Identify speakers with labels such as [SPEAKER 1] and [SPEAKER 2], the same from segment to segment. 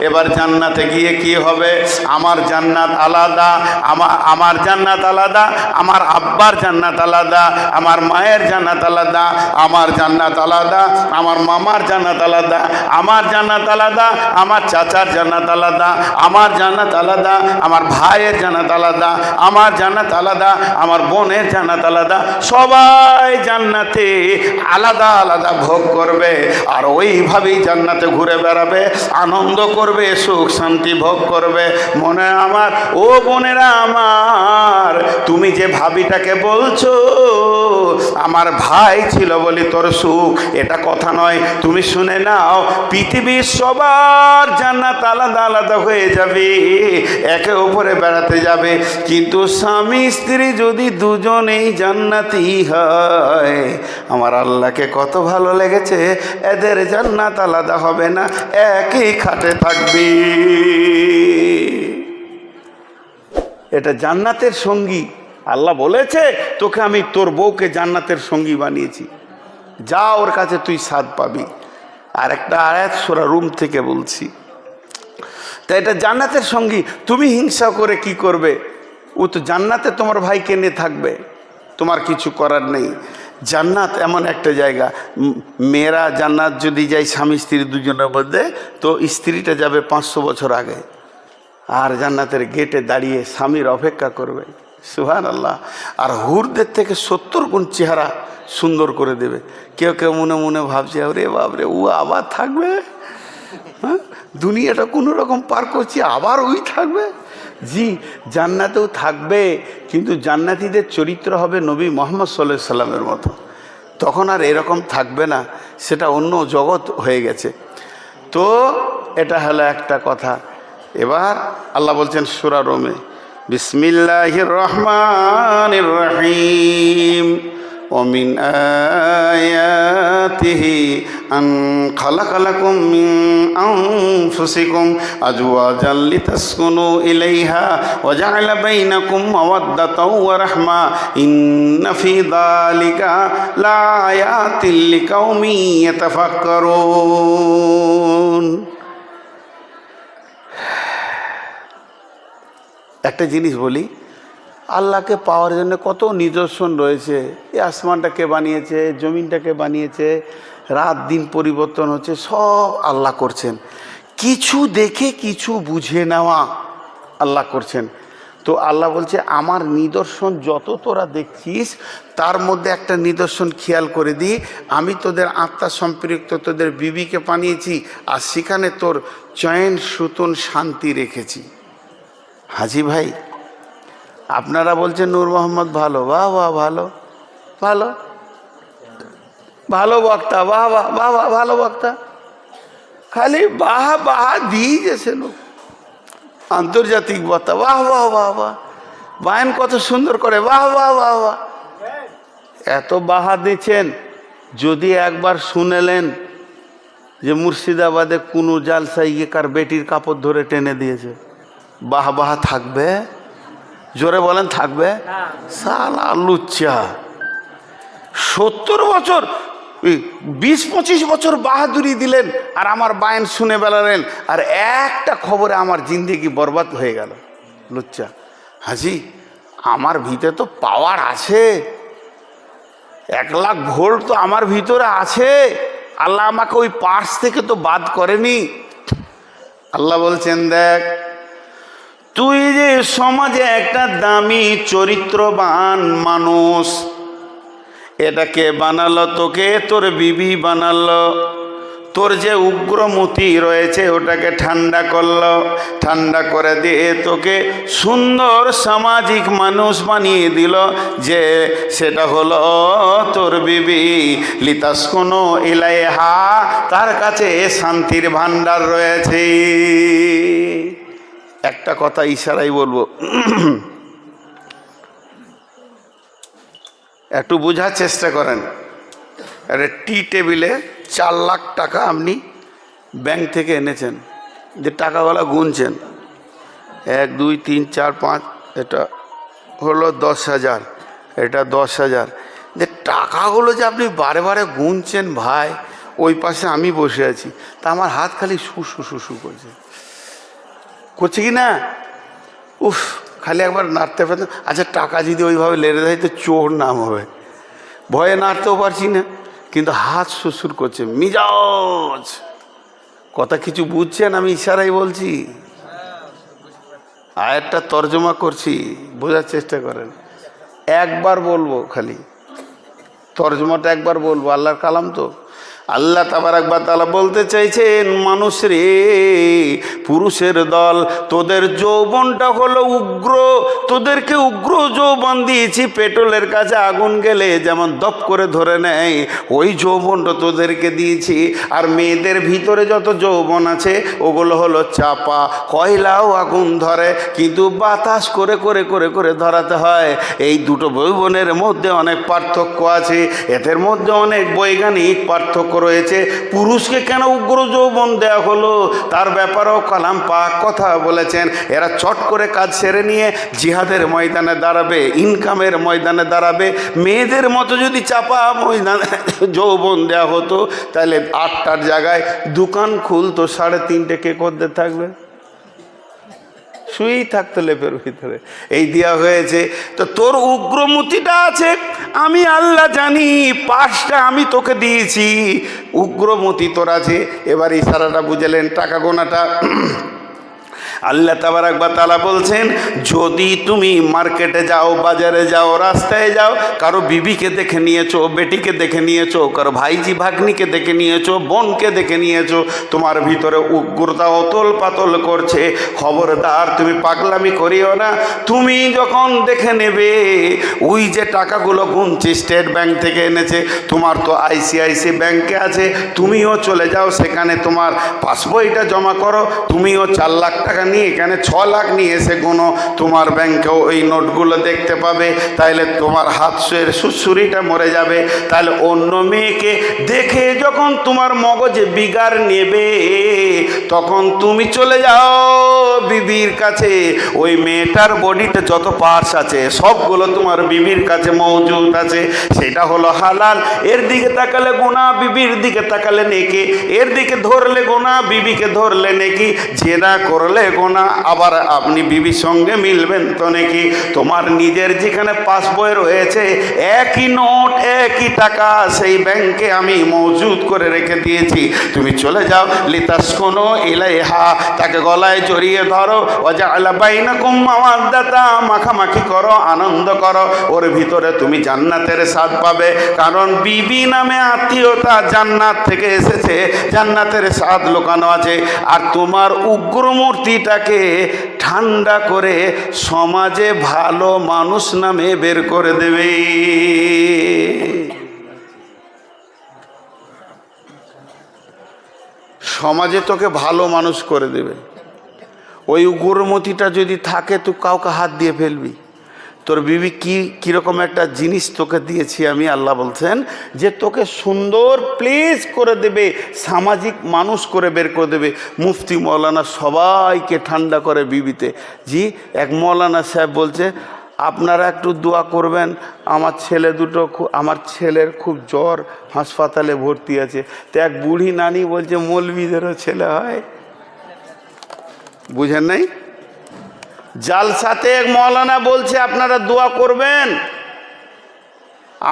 [SPEAKER 1] এবার জান্নাতে গিয়ে কি হবে? আমার জান্নাত আলাদা, আমার জান্নাত আলাদা, আমার আব্বার জান্নাত আলাদা, আমার মায়ের জান্নাত আলাদা, আমার জান্নাত আলাদা, আমার মামার জান্নাত আলাদা, আমার জান্নাত আলাদা, আমার চাচার জান্নাত আলাদা, আমার জান্নাত আলাদা, আমার ভাইয়ের জান্নাত আলাদা, আমার জান্নাত আলাদা, আমার বোনের জান্নাত আলাদা। সবাই জান্নাতে আলাদা আলাদা ভোগ করবে, আর ওইভাবেই জান্নাতে ঘুরে বেড়াবে, আনন্দ করবে, সুখ শান্তি ভোগ করবে। মনে আমার ও বোনেরা আমার, তুমি যে ভাবিটাকে বলছো আমার ভাই ছিল বলি তোর সুখ, এটা কথা নয়। তুমি শুনে নাও, পৃথিবীর সবার জান্নাত আলাদা আলাদা হয়ে যাবে, একে উপরে বেড়াতে যাবে, কিন্তু স্বামী স্ত্রী যদি দুজনেই জান্নাতি হয়, আমার আল্লাহকে কত ভালো লেগেছে, এদের জান্নাত আলাদা হবে না, একই খাটে থাকবে। এটা জান্নাতের সঙ্গী। আল্লাহ বলেছে তোকে আমি তোর বউকে জান্নাতের সঙ্গী বানিয়েছি, যা ওর কাছে তুই স্বাদ পাবি। আর একটা আয়াত সূরা রুম থেকে বলছি, তা এটা জান্নাতের সঙ্গী। তুমি হিংসা করে কি করবে? ও তো জান্নাতে তোমার ভাইকে নিয়ে থাকবে, তোমার কিছু করার নেই। জান্নাত এমন একটা জায়গা, মেয়েরা জান্নাত যদি যায় স্বামী স্ত্রী দুজনের মধ্যে, তো স্ত্রীটা যাবে 500 বছর আগে, আর জান্নাতের গেটে দাঁড়িয়ে স্বামীর অপেক্ষা করবে। সুবহানাল্লাহ। আর হুরদের থেকে 70 গুণ চেহারা সুন্দর করে দেবে। কেউ কেউ মনে মনে ভাবছে আরে বাবরে, ও আবার থাকবে, হ্যাঁ দুনিয়াটা কোনো রকম পার করছি, আবার ওই থাকবে। জি, জান্নাতেও থাকবে, কিন্তু জান্নাতীদের চরিত্র হবে নবী মুহাম্মদ সাল্লাল্লাহু আলাইহি সাল্লামের মতো। তখন আর এরকম থাকবে না, সেটা অন্য জগৎ হয়ে গেছে। তো এটা হলো একটা কথা। এবার আল্লাহ বলছেন সূরা রুমে, বিসমিল্লাহির রহমানির রহিম, ومن آياته أن خلق لكم من أنفسكم أزواجا لتسكنوا إليها وجعل بينكم مودة ورحمة إن في ذلك لآيات لقوم يتفكرون। একটা জিনিস বলি, আল্লাহকে পাওয়ার জন্য কত নিদর্শন রয়েছে। এই আসমানটাকে বানিয়েছে, জমিনটাকে বানিয়েছে, রাত দিন পরিবর্তন হচ্ছে, সব আল্লাহ করছেন। কিছু দেখে কিছু বুঝে নেওয়া আল্লাহ করছেন। তো আল্লাহ বলছে আমার নিদর্শন যত তোরা দেখছিস, তার মধ্যে একটা নিদর্শন খেয়াল করে দিই, আমি তোদের আত্মা সম্পৃক্ত তোদের বিবিকে বানিয়েছি, আর সেখানে তোর চয়ন সুতন শান্তি রেখেছি। হাজি ভাই, আপনারা বলছেন নূর মোহাম্মদ ভালো, বাহ বাহ, ভালো ভালো ভালো বক্তা, বাহ বাহ বাহ বাহ, ভালো বক্তা, খালি বাহ বাহ দিয়ে গেছে লোক, আন্তর্জাতিক বক্তা, বাহ বাহ বাহ বাহ, বায়ান কত সুন্দর করে, বাহ বাহ বাহ বাহ। এত বাহা দিচ্ছেন, যদি একবার শুনেলেন যে মুর্শিদাবাদে কোনো জালসায় গিয়ে কার বেটির কাপড় ধরে টেনে দিয়েছে, বাহ বাহ থাকবে? জোরে বলেন থাকবে? সালা লুচ্চা, 70 বছর 20-25 বছর বাহাদুরি দিলেন, আর আমার বায়ান শুনে বেড়ালেন, আর একটা খবরে আমার জিন্দেগি বরবাদ হয়ে গেল। লুচ্চা। হাজি, আমার ভিতরে তো পাওয়ার আছে, 1 লাখ ভোল্ট তো আমার ভিতরে আছে, আল্লাহ আমাকে ওই পার্স থেকে তো বাদ করেনি। আল্লাহ বলছেন দেখ, তুই যে সমাজে একটা দামি চরিত্রবান মানুষ, এটাকে বানালো তোকে, তোর বিবি বানালো, তোর যে উগ্রমতি রয়েছে ওটাকে ঠান্ডা করলো, ঠান্ডা করে দিয়ে তোকে সুন্দর সামাজিক মানুষ বানিয়ে দিল, যে সেটা হলো তোর বিবি। লিতাসকুনু ইলাইহা, তার কাছে শান্তির ভান্ডার রয়েছে। একটা কথা ইশারাই বলবো, একটু বোঝার চেষ্টা করেন। একটা টি টেবিলে 4 লাখ টাকা আপনি ব্যাংক থেকে এনেছেন, যে টাকাগুলো গুনছেন, 1 2 3 4 5, এটা হলো 10,000, এটা 10,000, যে টাকাগুলো যে আপনি বারে বারে গুনছেন ভাই, ওই পাশে আমি বসে আছি, তা আমার হাত খালি শু শু শু শু করছে। করছে কি না? উফ, খালি একবার নাড়তে পারতাম। আচ্ছা, টাকা যদি ওইভাবে লেড়ে দেয় তো চোর নাম হবে, ভয়ে নাড়তেও পারছি না, কিন্তু হাত শ্বশুর করছে মিজাজ। কথা কিছু বুঝছেন? আমি ইশারাই বলছি, আয়াতটা তর্জমা করছি, বোঝার চেষ্টা করেন। একবার বলবো, খালি তর্জমাটা একবার বলবো, আল্লাহর কালাম তো। আল্লাহ তাবারাক ওয়া তাআলা বলতে চাইছেন, মানুষ রে, পুরুষের দল, তোদের যৌবনটা হলো উগ্র, তোদেরকে উগ্র যৌবন দিয়েছি। পেট্রোলের কাছে আগুন গেলে যেমন দপ করে ধরে নেয়, ওই যৌবনটা তোদেরকে দিয়েছি। আর মেয়েদের ভিতরে যত যৌবন আছে ওগুলো হলো চাপা, কয়লাও আগুন ধরে, কিন্তু বাতাস করে করে করে করে ধরাতে হয়। এই দুটো যৌবনের মধ্যে অনেক পার্থক্য আছে, এদের মধ্যে অনেক বৈজ্ঞানিক পার্থক্য রয়েছে। পুরুষকে কেন উগ্র যৌবন দেওয়া হলো তার ব্যাপারেও কালাম পাক কথা বলেছেন। এরা চট করে কাজ সেরে নিয়ে জিহাদের ময়দানে দাঁড়াবে, ইনকামের ময়দানে দাঁড়াবে। মেয়েদের মতো যদি চাপা ময়দানে যৌবন দেওয়া হতো, তাহলে 8টার জায়গায় দোকান খুলতো, 3:30 কে করতে থাকবে, শুয়েই থাকতো লেপের ভিতরে। এই দেওয়া হয়েছে। তো তোর উগ্রমতিটা আছে, আমি আল্লাহ জানি, 5টা আমি তোকে দিয়েছি, উগ্রমতি তোর আছে। এবার ইশারাটা বুঝলেন, টাকা গোনাটা। আল্লাহ তাবারাক ওয়া তাআলা বলছেন, যদি তুমি মার্কেটে যাও, বাজারে যাও, রাস্তায় যাও, কারো বিবিকে দেখে নিয়েছো, বেটিকে দেখে নিয়েছো, কারো ভাইজি ভাগ্নিকে দেখে নিয়েছো, বোনকে দেখে নিয়েছো, তোমার ভিতরে উগ্রতা অতল পাতল করছে, খবরদার তুমি পাগলামি করিও না। তুমি যখন দেখে নেবে ওই যে টাকাগুলো গুনছি স্টেট ব্যাংক থেকে এনেছে, তোমার তো ICICI ব্যাংকে আছে, তুমিও চলে যাও সেখানে, তোমার পাসবইটা জমা করো, তুমিও 4 লাখ টাকা নিয়ে এখানে 6 লাখ নিয়ে এসে কোনো তোমার ব্যাংকেও ওই নোটগুলো দেখতে পাবে। তাইলে তোমার হাতের সুসুরিটা মরে যাবে। তাহলে অন্য মেয়েকে দেখে যখন তোমার মগজে বিগার নেবে, তখন তুমি চলে যাও বিবির কাছে। ওই মেয়েটার বডিতে যত পার্টস আছে সবগুলো তোমার বিবির কাছে মজুদ আছে, সেটা হলো হালাল। এর দিকে তাকালে গোনা, বিবির দিকে তাকালে নেকি, এর দিকে ধরলে গোনা, বিবিকে ধরলে নেকি, জেনা করলে গোনা, আবার আপনি বিবির সঙ্গে মিলবেন তো নাকি। তোমার নিজের যেখানে পাসবই রয়েছে, একই নোট, একই টাকা সেই ব্যাংকে আমি মজুদ করে রেখে দিয়েছি। তুমি চলে যাও, লিতাসকুনু ইলাইহা, তাকে গলায় জড়িয়ে ধরো, ওয়াজআলা বাইনাকুম মাওয়াদ্দাতা, মাখামাখি করো, আনন্দ করো, ওর ভিতরে তুমি জান্নাতের স্বাদ পাবে। কারণ বিবি নামে আত্মীয়তা জান্নাত থেকে এসেছে, জান্নাতের স্বাদ লুকানো আছে। আর তোমার উগ্রমূর্তিটাকে ঠান্ডা করে সমাজে ভালো মানুষ নামে বের করে দেবে। সমাজে তোকে ভালো মানুষ করে দেবে। ওই উগ্রমতিটা যদি থাকে, তুই কাউকে হাত দিয়ে ফেলবি। তোর বিবি কীরকম একটা জিনিস তোকে দিয়েছি আমি, আল্লাহ বলছেন যে তোকে সুন্দর প্লেস করে দেবে, সামাজিক মানুষ করে বের করে দেবে। মুফতি মৌলানা সবাইকে ঠান্ডা করে বিবিতে। জি, এক মৌলানা সাহেব বলছে, আপনারা একটু দোয়া করবেন, আমার ছেলের খুব জ্বর, হাসপাতালে ভর্তি আছে। তো এক বুড়ি নানি বলছে, মৌলবীদেরও ছেলে হয়? বুঝেন নাই? জালসাতে এক মৌলানা বলছে আপনারা দোয়া করবেন,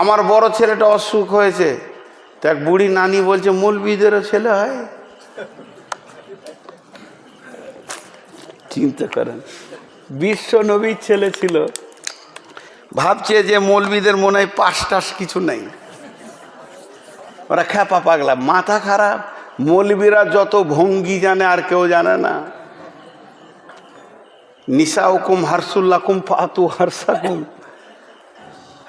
[SPEAKER 1] আমার বড় ছেলেটা অসুখ হয়েছে। তো এক বুড়ি নানি বলছে, মৌলবীদেরও ছেলে হয়? চিন্তা করেন, বিশ্ব নবীর ছেলে ছিল, ভাবছে যে মৌলবীদের মনে হয় পাশ টাস কিছু নেই, ওরা খ্যাপা পাগলা, মাথা খারাপ। মৌলবীরা যত ভঙ্গি জানে আর কেউ জানে না। নিসাউকুম হারসুল্লাকুম ফাতু হারসাকুম।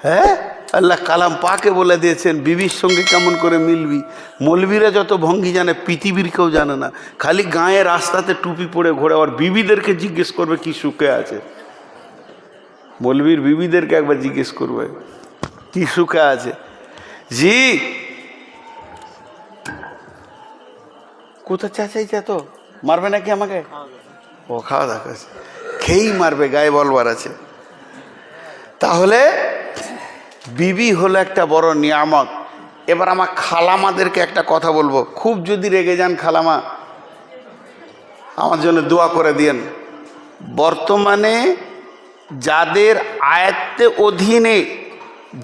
[SPEAKER 1] হ্যাঁ, আল্লাহ কালাম পাকে বলে দিয়েছেন বিবির সঙ্গে কেমন করে মিলবি। মৌলবীরা যত ভঙ্গি জানে পৃথিবীর কেউ জানে না। খালি গায়ে রাস্তাতে টুপি পরে ঘোরে, আর বিবিদেরকে জিজ্ঞেস করবে কি সুখে আছে। মৌলবীর বিবিদেরকে একবার জিজ্ঞেস করবে কি সুখে আছে। জি, কোথা চাচাইছে তো মারবে নাকি আমাকে? ও খাওয়া দাওয়া করছে, খেয়েই মারবে, গায়ে বলবার আছে। তাহলে বিবি হলো একটা বড় নিয়ামত। এবার আমার খালামাদেরকে একটা কথা বলবো, খুব যদি রেগে যান খালামা, আমার জন্য দোয়া করে দিয়েন। বর্তমানে যাদের আয়ত্তে অধীনে,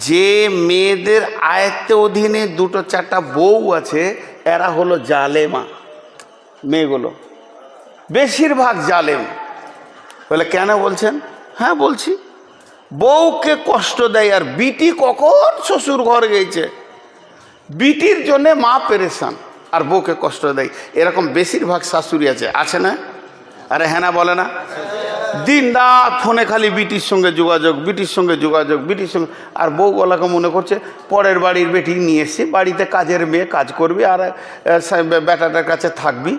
[SPEAKER 1] যে মেয়েদের আয়ত্তে অধীনে দুটো চারটা বউ আছে, এরা হলো জালেমা মেয়েগুলো, বেশিরভাগ জালেম। বলে কেন বলছেন? হ্যাঁ বলছি, বউকে কষ্ট দেয়। আর বিটি কখন শ্বশুর ঘর গেছে, বিটির জন্যে মা পেরেশান আর বউকে কষ্ট দেয়। এরকম বেশিরভাগ শাশুড়ি আছে না? আরে হ্যাঁ না বলে না? দিন রাত ফোনে খালি বিটির সঙ্গে যোগাযোগ, বিটির সঙ্গে যোগাযোগ, বিটির সঙ্গে। আর বউগুলাকে মনে করছে পরের বাড়ির বেটি নিয়ে এসে বাড়িতে কাজের মেয়ে, কাজ করবি আর বেটাটার কাছে থাকবি,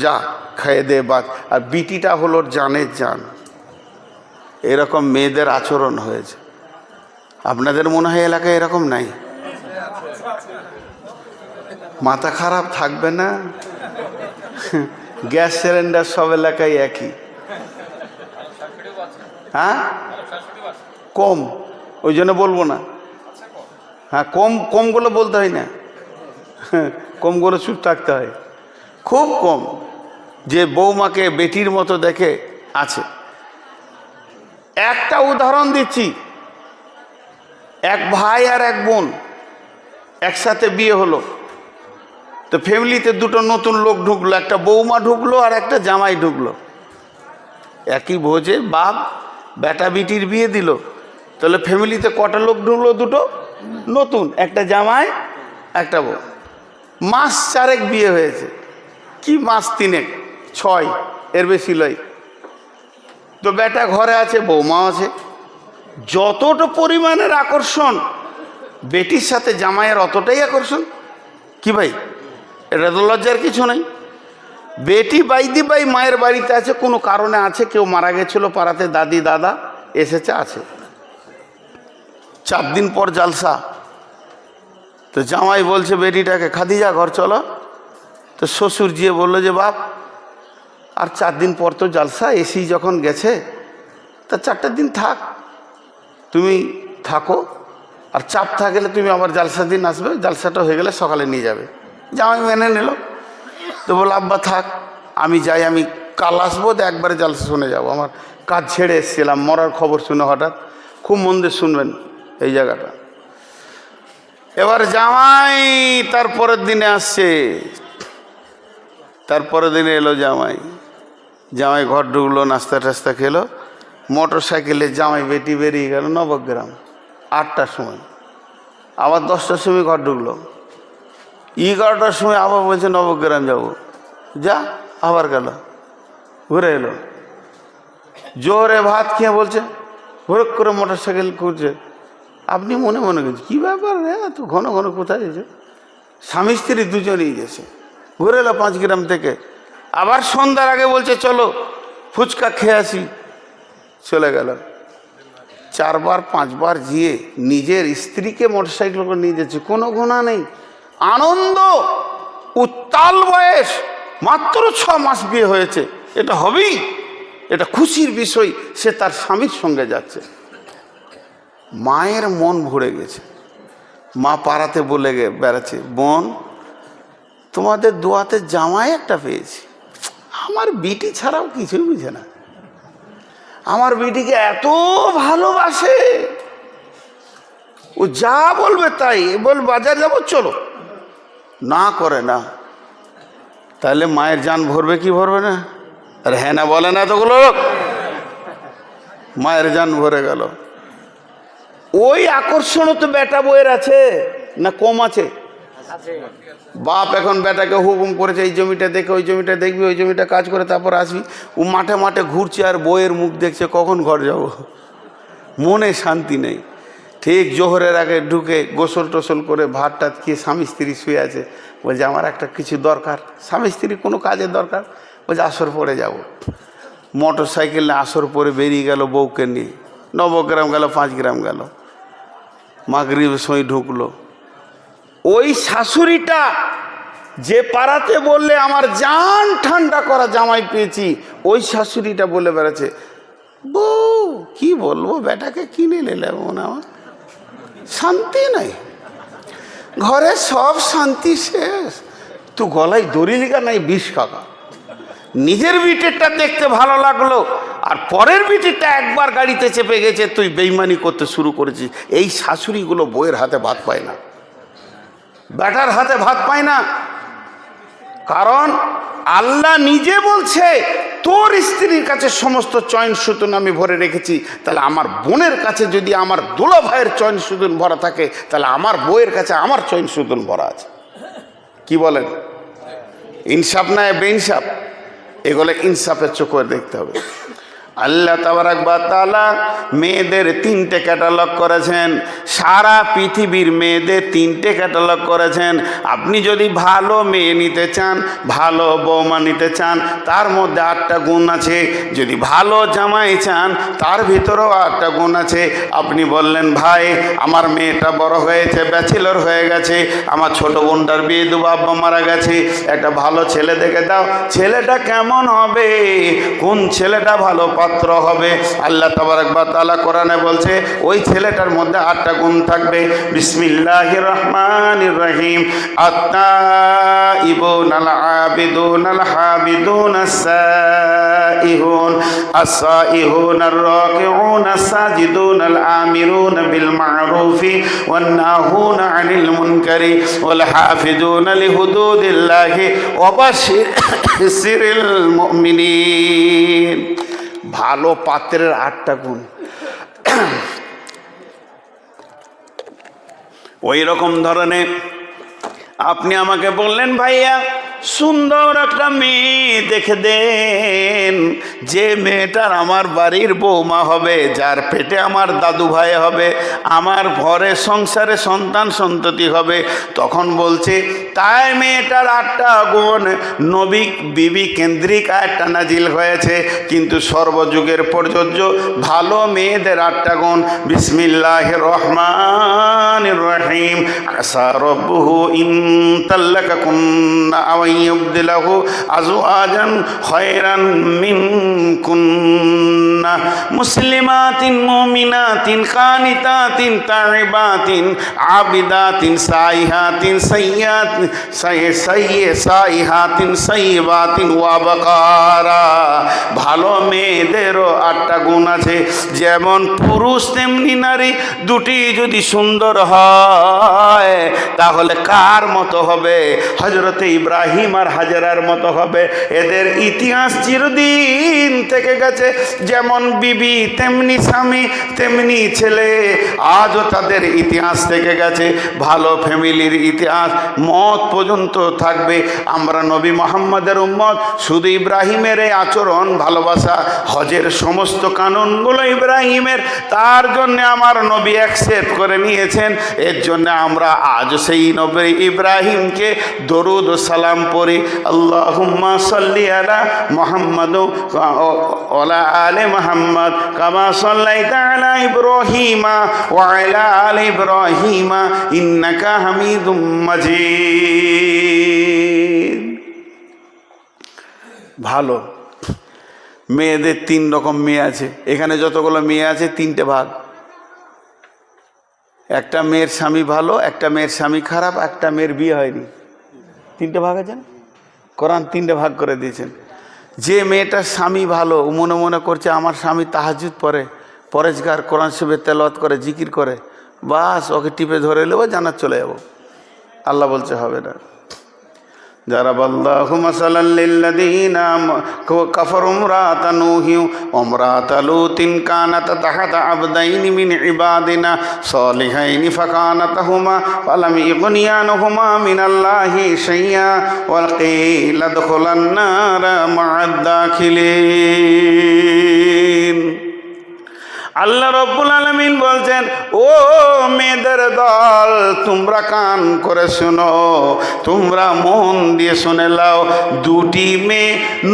[SPEAKER 1] যা খেয়ে দে বাদ। আর বিটিটা হলো জানের জান। এরকম মেয়েদের আচরণ হয়েছে। আপনাদের মনে হয় এলাকায় এরকম নাই? মাথা খারাপ থাকবে না? গ্যাস সিলিন্ডার সব এলাকায় একই। হ্যাঁ কম, ওই জন্য বলবো না। হ্যাঁ কমগুলো বলতে হয় না, কমগুলো চুপ থাকতে হয়। খুব কম যে বৌমাকে বেটির মতো দেখে আছে। একটা উদাহরণ দিচ্ছি, এক ভাই আর এক বোন একসাথে বিয়ে হলো, তো ফ্যামিলিতে দুটো নতুন লোক ঢুকলো, একটা বৌমা ঢুকলো আর একটা জামাই ঢুকলো। একই ভোজে বাপ বেটা বিটির বিয়ে দিল, তাহলে ফ্যামিলিতে কটা লোক ঢুকলো? দুটো নতুন, একটা জামাই একটা বউ। মাস চারেক বিয়ে হয়েছে, কি মাস তিনেক, 6, এর বেশি লয়। তো বেটা ঘরে আছে, বৌমা আছে। যতটা পরিমাণের আকর্ষণ বেটির সাথে জামাইয়ের, অতটাই আকর্ষণ। কি ভাই, এটা তো লজ্জার কিছু নাই। বেটি বাইদি বাই মায়ের বাড়িতে আছে, কোনো কারণে আছে, কেউ মারা গেছিল পাড়াতে, দাদি দাদা এসেছে, আছে। 4 দিন পর জালসা। তো জামাই বলছে বেটিটাকে, খাদিজা ঘর চলো। তো শ্বশুর গিয়ে বললো যে বাপ আর 4 দিন পর তো জালসা, এসি যখন গেছে তা 4টা দিন থাক, তুমি থাকো, আর চাপ থাকলে তুমি আবার জালসা দিন আসবে, জালসাটা হয়ে গেলে সকালে নিয়ে যাবে। জামাই মেনে নিল। তো বলল আব্বা থাক, আমি যাই, আমি কাল আসবো, তো একবারে জালসা শুনে যাবো। আমার কাজ ছেড়ে এসেছিলাম, মরার খবর শুনে হঠাৎ। খুব মন দিয়ে শুনবেন এই জায়গাটা। এবার জামাই তারপরের দিনে আসছে, তারপরের দিনে এলো জামাই। জামাই ঘর ঢুকলো, নাস্তা টাস্তা খেলো, মোটর সাইকেলে জামাই বেটি বেরিয়ে গেল নবগ্রাম 8টার সময়। আবার 10টার সময় ঘর ঢুকলো, 11টার সময় আবার বলছে নবগ্রাম যাবো, যা, আবার গেল, ঘুরে এলো। জোরে ভাত খেয়ে বলছে, হুরক করে মোটর সাইকেল ঘুরছে। আপনি মনে মনে গেছে কী ব্যাপার রে, তো ঘন ঘন কোথায় গেছে? স্বামী স্ত্রী দুজনেই গেছে, ঘুরে এলো 5 গ্রাম থেকে। আবার সন্ধ্যার আগে বলছে চলো ফুচকা খেয়ে আসি, চলে গেল। 4বার 5বার গিয়ে নিজের স্ত্রীকে মোটর সাইকেল করে নিয়ে যাচ্ছে, কোনো গোনা নেই, আনন্দ উত্তাল বয়স, মাত্র 6 মাস বিয়ে হয়েছে, এটা হবেই, এটা খুশির বিষয়। সে তার স্বামীর সঙ্গে যাচ্ছে। মায়ের মন ভরে গেছে। মা পাড়াতে বলে বেড়াচ্ছে, বোন তোমাদের দোয়াতে জামাই একটা পেয়েছি, আমার বিটি ছাড়াও কিছুই বুঝে না, আমার বিটিকে এত ভালোবাসে, ও যা বলবে তাই। বল বাজার যাবো, চলো, না করে না। তাহলে মায়ের জান ভরবে কি ভরবে না? আরে হ্যাঁ না বলে না এতগুলো লোক? মায়ের জান ভরে গেল। ওই আকর্ষণও তো বেটা বইয়ের আছে না কম আছে? বাপ এখন বেটাকে হুকুম করেছে, এই জমিটা দেখে ওই জমিটা দেখবি, ওই জমিটা কাজ করে তারপর আসবি। ও মাঠে মাঠে ঘুরছে আর বইয়ের মুখ দেখছে, কখন ঘর যাব, মনে শান্তি নেই। ঠিক জোহরের আগে ঢুকে গোসল টোসল করে ভাত টাত খেয়ে স্বামী স্ত্রী শুয়ে আছে, বলছে আমার একটা কিছু দরকার। স্বামী স্ত্রী কোনো কাজের দরকার, বলছে আসর পরে যাব। মোটর সাইকেলে আসর পরে বেরিয়ে গেল বউকে নিয়ে, নবগ্রাম গেল, 5 গ্রাম গেল, মাগরিবের সময় ঢুকলো। ওই শাশুড়িটা যে পাড়াতে বললে আমার জান ঠান্ডা করা জামাই পেয়েছি, ওই শাশুড়িটা বলে বেড়াচ্ছে, বউ কি বলবো, বেটাকে কিনে নিলে মনে আমার শান্তি নাই, ঘরে সব শান্তি শেষ। তুই গলায় দড়ি লিখা নাই 20 টাকা, নিজের বিটিটা দেখতে ভালো লাগলো আর পরের বিটিটা একবার গাড়িতে চেপে গেছে, তুই বেইমানি করতে শুরু করেছিস। এই শাশুড়িগুলো বউয়ের হাতে ভাত পায় না, বেটার হাতে ভাত পায় না। কারণ আল্লাহ নিজে বলছে তোর স্ত্রীর কাছে সমস্ত চয়ন সুতুন আমি ভরে রেখেছি, তাহলে আমার বোনের কাছে যদি আমার দুলা ভাইয়ের চয়ন সুতুন ভরা থাকে, তাহলে আমার বউয়ের কাছে আমার চয়ন সুতুন ভরা আছে। কি বলেন? ইনসাফ না বেইনসাফ? এগুলো ইনসাফের চোখে দেখতে হবে। আল্লাহ তাবারাক ওয়া তাআলা মেয়েদের 3টে ক্যাটালগ করেছেন, সারা পৃথিবীর মেয়েদের 3টে ক্যাটালগ করেছেন। আপনি যদি ভালো মেয়ে নিতে চান, ভালো বৌমা নিতে চান, তার মধ্যে 8টা গুণ আছে। যদি ভালো জামাই চান, তার ভিতরেও 8টা গুণ আছে। আপনি বললেন ভাই আমার মেয়েটা বড় হয়েছে, ব্যাচেলর হয়ে গেছে, আমার ছোট বোনটার বিয়ে দেবো, আব্বা মারা গেছে, একটা ভালো ছেলে দেখে দাও। ছেলেটা কেমন হবে? কোন ছেলেটা ভালো পাত্র হবে? আল্লাহ তাবারাক ওয়া তাআলা কোরআনে বলছে ওই ছেলেটার মধ্যে 8টা গুণ থাকবে। বিসমিল্লাহির রহমানির রহিম। আত-তাইবুন আল আবিদুন আল হামিদুন আস-সাইহুন আস-সাইহুন আর-রাকিউন আস-সাজিদুন আল আমিরুন বিল মা'রুফি ওয়ান নাহুন আনিল মুনকারি ওয়াল হাফিজুনা লিহুদুদিল্লাহি ওয়া বাশশিরিল মুমিনিন। ভালো পাত্রের 8টা গুণ। ওই রকম ধরনের আপনি আমাকে বললেন ভাইয়া সুন্দর একটা মেয়ে দেখে দেন, যে মেয়েটার আমার বাড়ির বৌমা হবে, যার পেটে আমার দাদু ভাই হবে, আমার ঘরে সংসারে সন্তান সন্ততি হবে। তখন বলছে তাই মেয়েটার 8টা গুণ। নবী বিবি কেন্দ্রিক আয়াতটা নাজিল হয়েছে, কিন্তু সর্বযুগের প্রযোজ্য ভালো মেয়েদের 8টা গুণ। বিসমিল্লাহির রহমানির রহিম। আসা রব্বুহু ইন তাল্লাকাকুন্না আও ইউবদিলাহু আজওয়াজান খায়রান মিনকুন্না মুসলিমাতিন মুমিনাতিন কানিতাতিন তাইবাতিন আবিদাতিন সাইহাতিন সাইহাতিন সাইয়্যিবাতিন ওয়া বাকারা। ভালো মেয়েদেরও 8টা গুণ আছে। যেমন পুরুষ তেমনি নারী, দুটি যদি সুন্দর হয় তাহলে কার মতো হবে? হযরতে ইব্রাহিম আর হাজেরার মতো হবে। এদের ইতিহাস চিরদিন থেকে গেছে। যেমন বিবি তেমনি স্বামী তেমনি ছেলে, আজও তাদের ইতিহাস থেকে গেছে। ভালো ফ্যামিলির ইতিহাস মত পর্যন্ত থাকবে। আমরা নবী মুহাম্মদের উম্মত, শুধু ইব্রাহিমের এই আচরণ ভালোবাসা, হজের সমস্ত কানুনগুলো ইব্রাহিমের, তার জন্য আমার নবী অ্যাকসেপ্ট করে নিয়েছেন। এর জন্য আমরা আজ সেই নবী ইব্রাহিমকে দরুদ ও সালাম পড়ি। আল্লাহুম্মা সাল্লি আলা মুহাম্মাদ ওয়া আলা আলি মুহাম্মাদ কামা সাল্লাইতা আলা ইব্রাহিমা ওয়া আলা আলি ইব্রাহিমা ইন্নাকা হামিদুম মাজিদ। ভালো মেয়েদের 3 রকম মেয়ে আছে। এখানে যতগুলো মেয়ে আছে 3টে ভাগ। একটা মেয়ের স্বামী ভালো, একটা মেয়ের স্বামী খারাপ, একটা মেয়ের বিয়ে হয়নি। 3টে ভাগ আছে না? কোরআন 3টে ভাগ করে দিয়েছেন। যে মেয়েটার স্বামী ভালো, মনে মনে করছে আমার স্বামী তাহাজ্জুদ পড়ে, পরেজগার, কোরআন শরীফ তেলাওয়াত করে, জিকির করে, বাস ওকে টিপে ধরে নেবো, জান্নাত চলে যাব। আল্লাহ বলছে হবে না। জারাবাল্লাহু মাসালাল লিল্লাযীনা কাফারু ইমরাআতা নূহি ওয়া ইমরাআতা লূতিন কানাতা তাহতা আবদাইনি মিন ইবাদিনা সালিহাইনি ফাকানাতাহুমা ফালাম ইগনিয়া আনহুমা মিনাল্লাহি শাইআ ওয়া কিলা দুখুলান নারা মা'আদ দাখিলিন। আল্লাহ রব্বুল আলামিন বলছেন, ও মেয়েদের দল, তোমরা কান করে শোনো, তোমরা মন দিয়ে শুনে লাও। 2টি মেয়ে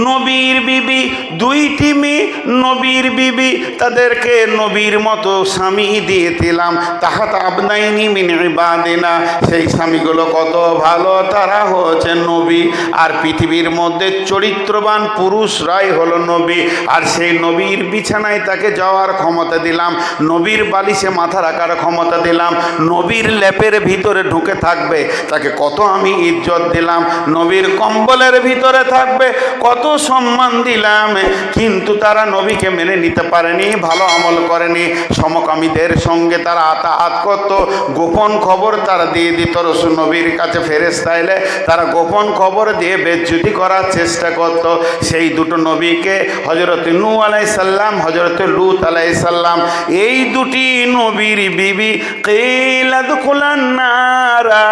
[SPEAKER 1] নবীর বিবি, 2টি মেয়ে নবীর বিবি, তাদেরকে নবীর মতো স্বামী দিয়ে দিলাম। তাহাত আবনাইনি মিন ইবাদিনা, সেই স্বামীগুলো কত ভালো, তারা হচ্ছে নবী। আর পৃথিবীর মধ্যে চরিত্রবান পুরুষরাই হলো নবী। আর সেই নবীর বিছানায় তাকে যাওয়ার ক্ষমতা দিলাম, নবীর বালিশে মাথা রাখার ক্ষমতা দিলাম, নবীর লেপের ভিতরে ঢুকে থাকবে, তাকে কত আমি ইজ্জত দিলাম, নবীর কম্বলের ভিতরে থাকবে, কত সম্মান দিলাম, কিন্তু তারা নবীকে মেনে নিতে পারেনি, ভালো আমল করেনি, সমকামীদের সঙ্গে তারা আতাহাত করত, গোপন খবর তারা দিয়ে দিত রাসূল নবীর কাছে। ফেরেশতা এলে তারা গোপন খবর দিয়ে বেজ্জতি করার চেষ্টা করত। সেই দুটো নবীকে হযরত নূহ আলাইহিস সালাম, হযরত লূত আলাইহিস সালাম, এই দুটি নবীর বিবি কিলা দুখুলান নারা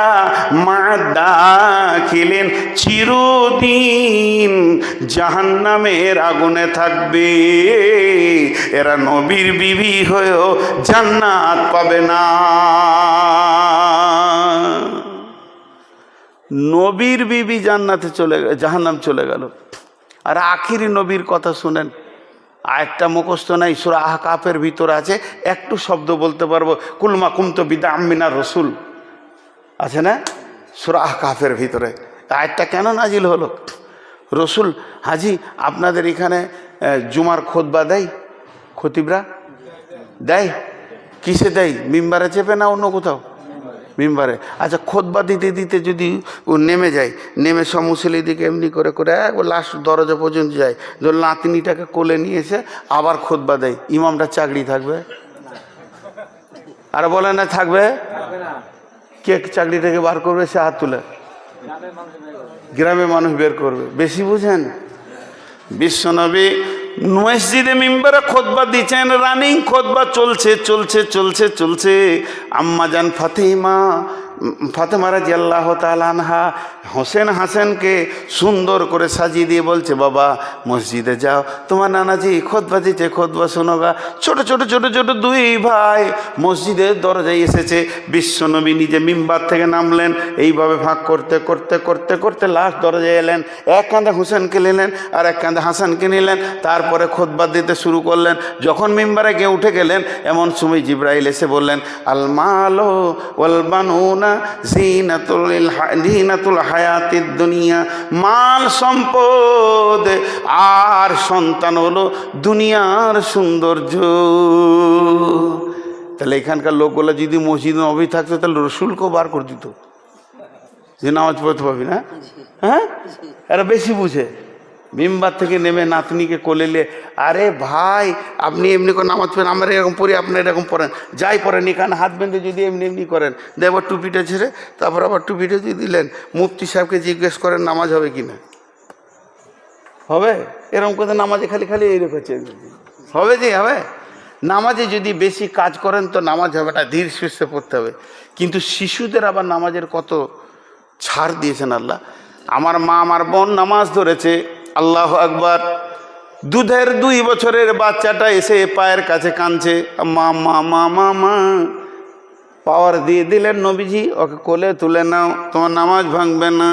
[SPEAKER 1] মাদাখিলিন, চিরদিন জাহান্নামের আগুনে থাকবে। এরা নবীর বিবি হয়েও জান্নাত পাবে না। নবীর বিবি জান্নাতে চলে গেল, জাহান্নাম চলে গেল। আর আখিরি নবীর কথা শুনেন, আয়াতটা মুখস্থ নাই, সূরা আহকাফের ভিতরে আছে, একটু শব্দ বলতে পারবো, কুলমা কুমতো বিদআম মিনার রাসূল আছে না সূরা আহকাফের ভিতরে। আয়াতটা কেন নাজিল হলো? রসুল, হাজি আপনাদের এখানে জুমার খুতবা দেয়, খতিবরা দেয়, কিসে দেয়? মিম্বারে চেপে না অন্য কোথাও? মিম্বারে। আচ্ছা, খুতবা দিতে দিতে যদি ও নেমে যায়, নেমে সব মুসল্লিদিকে এমনি করে করে ও লাস্ট দরজা পর্যন্ত যায়, ধর নাতনিটাকে কোলে নিয়ে এসে আবার খুতবা দেয়, ইমামটা চাকরি থাকবে? আর বলে না থাকবে? কে চাকরি থেকে বার করবে? সে হাত তুলে। গ্রামে মানুষ বের করবে। বেশি বুঝেন? বিশ্বনবী মসজিদে মিম্বারে খুতবা দিচ্ছেন, রানিং খুতবা চলছে চলছে চলছে চলছে। আম্মাজান ফাতেমা রাদিয়াল্লাহু তাআলা আনহা হোসেন হাসানকে সুন্দর করে সাজিয়ে দিয়ে বলছে, বাবা মসজিদে যাও, তোমার নানাজি খুতবা দিচ্ছে, খুতবা শোনো গা। ছোট ছোট ছোট ছোট দুই ভাই মসজিদের দরজায় এসেছে। বিশ্বনবী নিজে মিম্বার থেকে নামলেন, এইভাবে ভাগ করতে করতে করতে করতে লাস্ট দরজায় এলেন, এক কাঁধে হোসেনকে নিলেন আর এক কাঁধে হাসানকে নিলেন, তারপরে খুতবা দিতে শুরু করলেন। যখন মিম্বারে গিয়ে উঠে গেলেন, এমন সময় জিবরাইল এসে বললেন, আল মালু ওয়াল বানুনা জিনাতুল হায়াতিদ দুনিয়া, মাল সম্পদ আর সন্তান হলো দুনিয়ার সৌন্দর্য। তাহলে এখানকার লোকগুলো যদি মসজিদ নবী থাকতো, তাহলে রসুলকেও বার করে দিত যে নামাজ পড়তে পারবি না। হ্যাঁ, এরা বেশি বুঝে। মিম্বার থেকে নেমে নাতনিকে কোলে নিয়ে, আরে ভাই আপনি এমনি করে নামাজ পড়েন, আমরা এরকম পড়ি, আপনার এরকম পড়েন, যাই পড়েন, এখানে হাত বেঁধে যদি এমনি এমনি করেন, আবার টুপিটা ছেড়ে তারপর আবার টুপিটা যদি দিলেন, মুফতি সাহেবকে জিজ্ঞেস করেন নামাজ হবে কিনা? হবে? এরকম করে নামাজে খালি খালি এই রেখেছে, হবে যে হবে? নামাজে যদি বেশি কাজ করেন তো নামাজ হবে না, ধীর সুস্থে পড়তে হবে। কিন্তু শিশুদের আবার নামাজের কত ছাড় দিয়েছেন আল্লাহ। আমার মা, আমার বোন নামাজ ধরেছে, আল্লাহু আকবার, দুধের 2 বছরের বাচ্চাটা এসে পায়ের কাছে কাঁদছে, মা মা মা মা মা। পাওয়ার দিয়ে দিলেন নবীজি, ওকে কোলে তুলে নাও, তোমার নামাজ ভাঙবে না।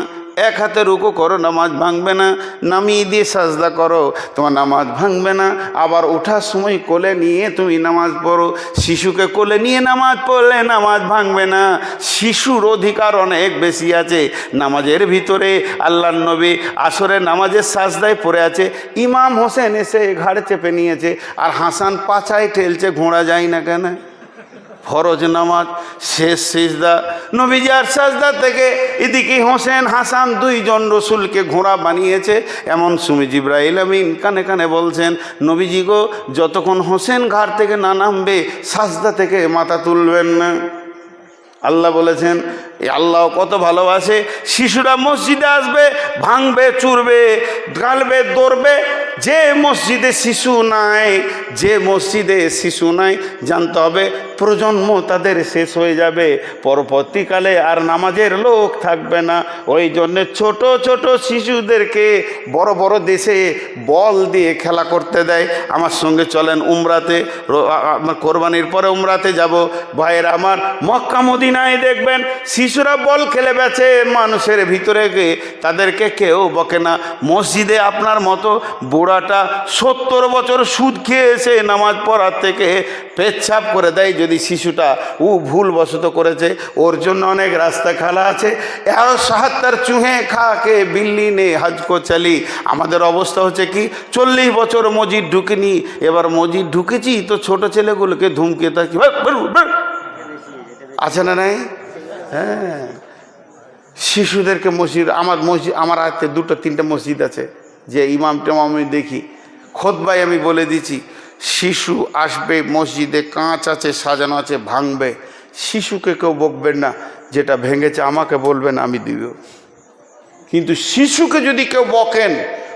[SPEAKER 1] এক হাতে রুকু করো, নামাজ ভাঙবে না। নামিয়ে দিয়ে সাজদা করো, তোমার নামাজ ভাঙবে না। আবার ওঠার সময় কোলে নিয়ে তুমি নামাজ পড়ো। শিশুকে কোলে নিয়ে নামাজ পড়লে নামাজ ভাঙবে না। শিশুর অধিকার অনেক বেশি আছে নামাজের ভিতরে। আল্লাহর নবী আসরের নামাজের সাজদায় পড়ে আছে, ইমাম হোসেন এসে ঘাড়ে চেপে নিয়েছে, আর হাসান পাছায় ঠেলছে, ঘোড়া যায় না কেন? ফরজ নামাজ শেষ সিজদা, নবীজি আর সাজদা থেকে এদিকে হোসেন হাসান 2 জন রসুলকে ঘোড়া বানিয়েছে। এমন সময় জিবরাইল আমিন কানে কানে বলছেন, নবীজি গো, যতক্ষণ হোসেন ঘাট থেকে না নামবে সাজদা থেকে মাথা তুলবেন না। আল্লাহ বলেছেন, আল্লাহ কত ভালোবাসে। শিশুরা মসজিদে আসবে, ভাঙবে, চুরবে, গালবে, দৌড়বে। যে মসজিদে শিশু নাই, যে মসজিদে শিশু নাই, জানতে হবে প্রজন্ম তাদের শেষ হয়ে যাবে, পরবর্তীকালে আর নামাজের লোক থাকবে না। ওই জন্যে ছোট ছোট শিশুদেরকে বড় বড় দেশে বল দিয়ে খেলা করতে দেয়। আমার সঙ্গে চলেন উমরাতে, আমার কোরবানির পরে উমরাতে যাব। ভাইয়েরা আমার, মক্কা মদিনায় দেখবেন শিশুরা বল খেলে বেছে মানুষের ভিতরে গিয়ে, তাদেরকে কেউ বকে না। মসজিদে আপনার মতো বুড়াটা 70 বছর সুদ খেয়ে এসে নামাজ পড়ার থেকে পেচ্ছাপ করে দেয়, যদি শিশুটা ভুলবশত করেছে, ওর জন্য অনেক রাস্তা খালা আছে। 70 চুহে খা কে বিল্লি নে হজ কো চলি। আমাদের অবস্থা হচ্ছে কি, 40 বছর মসজিদ ঢুকিনি, এবার মসজিদ ঢুকেছি তো ছোট ছেলেগুলোকে ধুমকে থাকি, আছে না নাই? হ্যাঁ, শিশুদেরকে মসজিদ, আমার হাতে 2-3টে মসজিদ আছে যে ইমাম টেমাম আমি দেখি, খুতবায় আমি বলে দিচ্ছি, শিশু আসবে মসজিদে, কাঁচ আছে, সাজানো আছে, ভাঙবে, শিশুকে কেউ বকবেন না, যেটা ভেঙেছে আমাকে বলবেন, আমি দিব। কিন্তু শিশুকে যদি কেউ বকেন,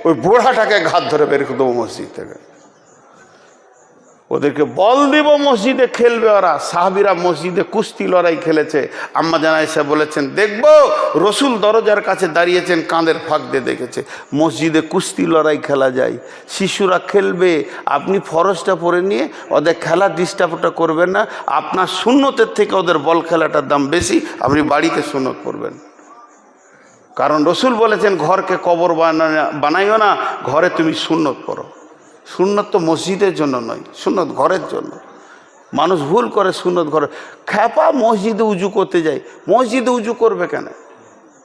[SPEAKER 1] ওই বুড়াটাকে ঘাত ধরে বের করে দেবো মসজিদ থেকে, ওদেরকে বল দিব, মসজিদে খেলবে ওরা। সাহাবীরা মসজিদে কুস্তি লড়াই খেলেছে, আম্মা জান আয়েশা বলেছেন, দেখবো রসুল দরজার কাছে দাঁড়িয়েছেন, কাঁধের ফাঁক দিয়ে দেখেছে মসজিদে কুস্তি লড়াই খেলা যায়, শিশুরা খেলবে, আপনি ফরজটা পরে নিয়ে ওদের খেলা ডিস্টার্বটা করবেন না, আপনার সুন্নতের থেকে ওদের বল খেলাটার দাম বেশি, আপনি বাড়িতে সুন্নত করবেন। কারণ রসুল বলেছেন ঘরকে কবর বানাইও না, ঘরে তুমি সুন্নত করো। সুন্নত তো মসজিদের জন্য নয়, সুন্নত ঘরের জন্য। মানুষ ভুল করে সুন্নত ঘরে, খ্যাপা মসজিদে উজু করতে যায়, মসজিদে উজু করবে কেন?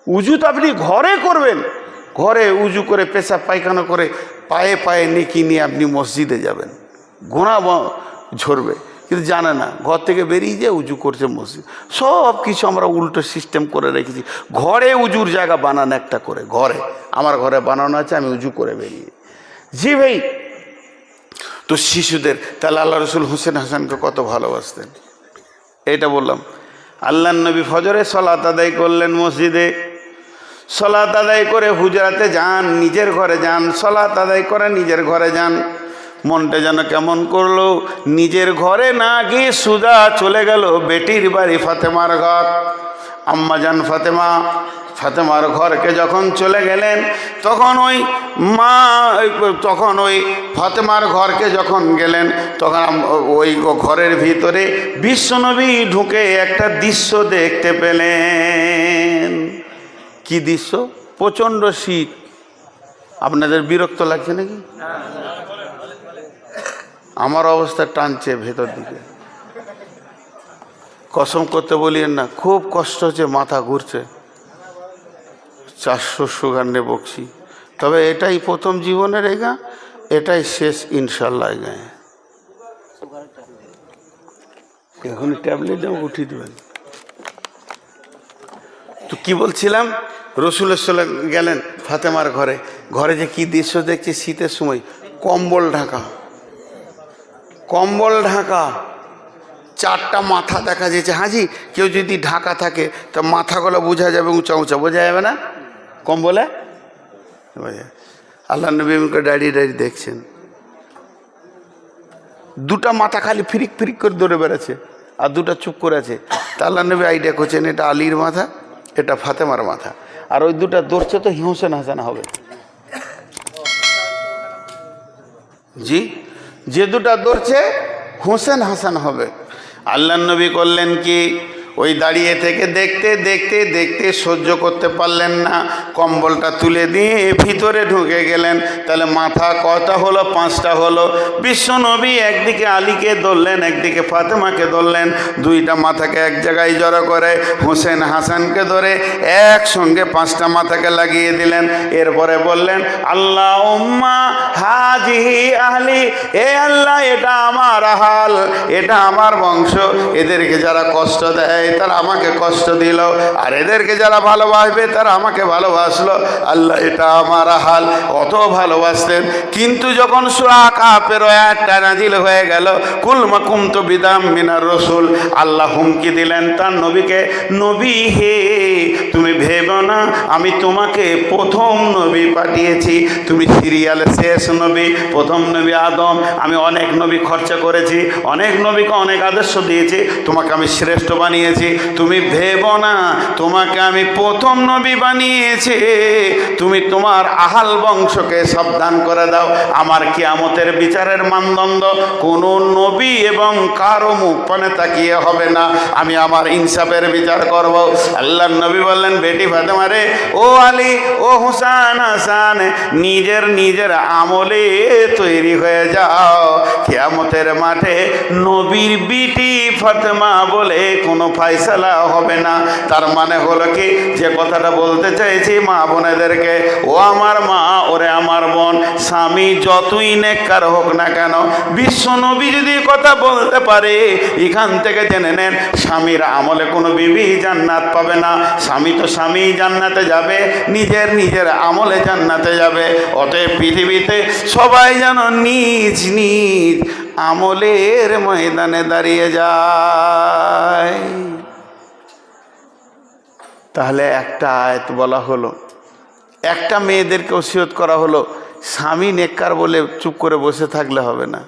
[SPEAKER 1] উজু তো আপনি ঘরে করবেন, ঘরে উজু করে পেশাব পায়খানা করে পায়ে পায়ে নেকি নিয়ে আপনি মসজিদে যাবেন, গুনাহ ঝরবে। কিন্তু জানে না, ঘর থেকে বেরিয়ে যায় উজু করছে মসজিদ। সব কিছু আমরা উল্টো সিস্টেম করে রেখেছি। ঘরে উজুর জায়গা বানানো একটা করে, ঘরে আমার ঘরে বানানো আছে, আমি উজু করে বেরিয়ে। জি ভাই, তো শিশুদের, তাহলে আল্লাহ রসুল হোসেন হাসানকে কত ভালোবাসতেন, এটা বললাম। আল্লাহ নবী ফজরে সালাত আদায় করলেন মসজিদে, সালাত আদায় করে হুজরাতে যান, নিজের ঘরে যান, সালাত আদায় করে নিজের ঘরে যান। মনটা যেন কেমন করলো, নিজের ঘরে না গিয়ে সুজা চলে গেল বেটির বাড়ি ফাতেমার ঘর। আম্মা জান ফাতেমার ঘরকে যখন চলে গেলেন, তখন ওই ফাতেমার ঘরকে যখন গেলেন, তখন ওই ঘরের ভিতরে বিশ্বনবী ঢুকে একটা দৃশ্য দেখতে পেলেন। কি দৃশ্য? প্রচণ্ড শীত। আপনাদের বিরক্ত লাগছে নাকি? আমার অবস্থা টানছে ভেতর দিকে, কসম করতে বলিয়েন না, খুব কষ্ট হচ্ছে, মাথা ঘুরছে, 400 সুগার নিয়ে বকছি। তবে এটাই প্রথম জীবনের এগা, এটাই শেষ ইনশাল্লাহ। এগায় এখন ট্যাবলেট উঠিয়ে দেবেন। তো কি বলছিলাম, রসুলের সাথে গেলেন ফাতেমার ঘরে, ঘরে যে কি দৃশ্য দেখছি, শীতের সময় কম্বল ঢাকা, 4টা মাথা দেখা যাচ্ছে। হাজি, কেউ যদি ঢাকা থাকে তো মাথাগুলো বোঝা যাবে, উঁচা উঁচা, বোঝা যাবে না কম্বলে? আল্লাহ নবী দাঁড়িয়ে দাঁড়িয়ে দেখছেন, 2টা মাথা খালি ফিরিক ফিরিক করে দৌড়ে বেড়াচ্ছে, আর 2টা চুপ করে আছে। তা আল্লাহ নবী আইডিয়া করছেন, এটা আলীর মাথা, এটা ফাতেমার মাথা, আর ওই 2টা দৌড়ছে তো হোসেন হাসান হবে। জি, যে 2টা দৌড়ছে হোসেন হাসান হবে। আল্লাহ নবী করলেন কি, ওই দাঁড়িয়ে থেকে দেখতে দেখতে দেখতে সহ্য করতে পারলেন না, কম্বলটা তুলে দিয়ে ভিতরে ঢুকে গেলেন। তাহলে মাথা কয়টা হলো? 5টা হলো। বিশ্বনবী একদিকে আলীকে ধরলেন, একদিকে ফাতেমাকে ধরলেন, 2টা মাথাকে এক জায়গায় জড়ো করে হোসেন হাসানকে ধরে একসঙ্গে 5টা মাথাকে লাগিয়ে দিলেন। এরপরে বললেন, আল্লাহুম্মা হাজিহি আহলি, এ আল্লাহ এটা আমার আহাল, এটা আমার বংশ, এদেরকে যারা কষ্ট দেয় তারা আমাকে কষ্ট দিল, আর এদেরকে যারা ভালোবাসবে তারা আমাকে ভালোবাসলো। আল্লাহ এটা আমার হাল। কত ভালোবাসতেন। কিন্তু যখন সূরা কাফের আয়াতটা নাজিল হয়ে গেল, কুল মা কুনতু বিদাম মিনার রাসূল, আল্লাহ হুমকি দিলেন তার নবীকে, নবী হে, তুমি ভেবো না আমি তোমাকে প্রথম নবী পাঠিয়েছি, তুমি সিরিয়ালে শেষ নবী, প্রথম নবী আদম। আমি অনেক নবী খরচা করেছি, অনেক নবীকে অনেক আদর্শ দিয়েছি, তোমাকে আমি শ্রেষ্ঠ বানিয়েছি। তুমি ভেবো না তোমাকে আমি প্রথম নবী বানিয়েছি, তুমি তোমার আহাল বংশকে সাবধান করে দাও। আমার কিয়ামতের বিচারের মানদণ্ড কোন নবী এবং কারো মুখ পানে তাকিয়ে হবে না, আমি আমার ইনসাফের বিচার করব। আল্লাহর নবী বললেন, বেটি ফাতেমা রে, ও আলী, ও হুসান হাসান, নিজের আমলে তৈরি হয়ে যাও। কিয়ামতের মাঠে নবীর বিটি ফাতেমা বলে কোনো ফায়সালা হবে না। তার মানে হলো কি, যে কথাটা বলতে চাইছি মা বোনেদেরকে, ও আমার মা, ওরে আমার বোন, স্বামী যতই নেককার হোক না কেন, বিশ্ব নবী যদি কথা বলতে পারে, এখান থেকে জেনে নেন স্বামীর আমলে কোনো বিবি জান্নাত পাবে না। স্বামী তো স্বামী জান্নাতে যাবে, নিজের আমলে জান্নাতে যাবে। অতএব পৃথিবীতে সবাই যেন নিজ নিজ আমলের ময়দানে দাঁড়িয়ে যায়। তাহলে একটা আয়াত বলা হলো, একটা মেয়েদেরকে ওসিয়ত করা হলো, স্বামী নেককার বলে চুপ করে বসে থাকলে হবে না।